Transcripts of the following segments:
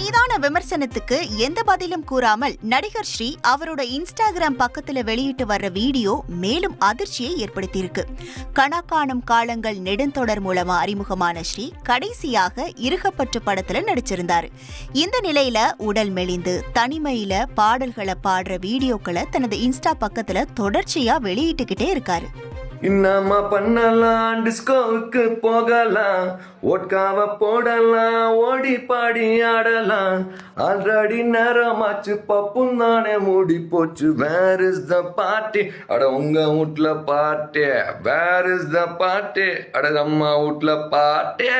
மீதான விமர்சனத்துக்கு எந்த பதிலும் கூறாமல் நடிகர் ஸ்ரீ அவரோட இன்ஸ்டாகிராம் பக்கத்துல வெளியிட்டு வர்ற வீடியோ மேலும் அதிர்ச்சியை ஏற்படுத்தியிருக்கு. கணா காணும் காலங்கள் நெடுந்தொடர் மூலமா அறிமுகமான ஸ்ரீ கடைசியாக இருகப்பற்று படத்துல நடிச்சிருந்தாரு. இந்த நிலையில உடல் மெலிந்து தனிமையில பாடல்களை பாடுற வீடியோக்களை தனது இன்ஸ்டா பக்கத்துல தொடர்ச்சியா வெளியிட்டுக்கிட்டே இருக்காரு. இன்னமா பண்ணலாம், டிஸ்கோவுக்கு போகலாம், ஓட்காவ போடலாம், ஓடி பாடி ஆடலாம். ஆல்ரெடி நேரமாச்சு, பப்பும் தானே மூடி போச்சு. வேர் இஸ் த பார்ட்டி, அட உங்க வீட்ல party. Where is the party, அட அம்மா வீட்ல பார்ட்டி.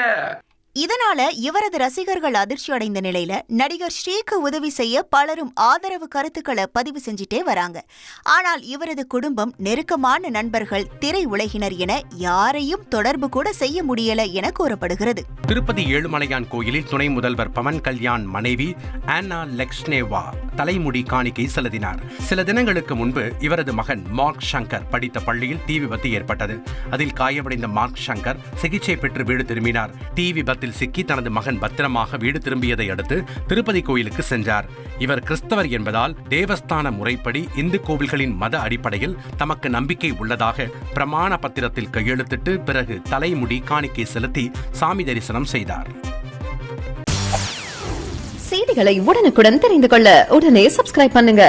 இதனால இவரது ரசிகர்கள் அதிர்ச்சி அடைந்த நிலையில நடிகர் ஸ்ரீக்கு உதவி செய்ய பலரும் ஆதரவு கருத்துக்களை பதிவு செஞ்சுட்டே வராங்க. ஆனால் இவரது குடும்பம், நெருக்கமான நண்பர்கள், திரை உலகினர் என யாரையும் தொடர்பு கூட செய்ய முடியல என கூறப்படுகிறது. திருப்பதி ஏழுமலையான் கோயிலில் துணை முதல்வர் பவன் கல்யாண் மனைவி ஆனா லெக்ஷ்னேவா தலைமுடி காணிக்கை செலுத்தினார். சில தினங்களுக்கு முன்பு இவரது மகன் மார்க் ஷங்கர் படித்த பள்ளியில் தீ விபத்து ஏற்பட்டது. அதில் காயமடைந்த மார்க் ஷங்கர் சிகிச்சை பெற்று வீடு திரும்பினார். தீ விபத்தில் சிக்கி தனது மகன் பத்திரமாக வீடு திரும்பியதை அடுத்து திருப்பதி கோயிலுக்கு சென்றார். இவர் கிறிஸ்தவர் என்பதால் தேவஸ்தான முறைப்படி இந்து கோவில்களின் மத அடிப்படையில் தமக்கு நம்பிக்கை உள்ளதாக பிரமாண பத்திரத்தில் கையெழுத்திட்டு பிறகு தலைமுடி காணிக்கை செலுத்தி சாமி தரிசனம் செய்தார். செய்திகளை உடனுக்குடன் தெரிந்து கொள்ள உடனே சப்ஸ்கிரைப் பண்ணுங்க.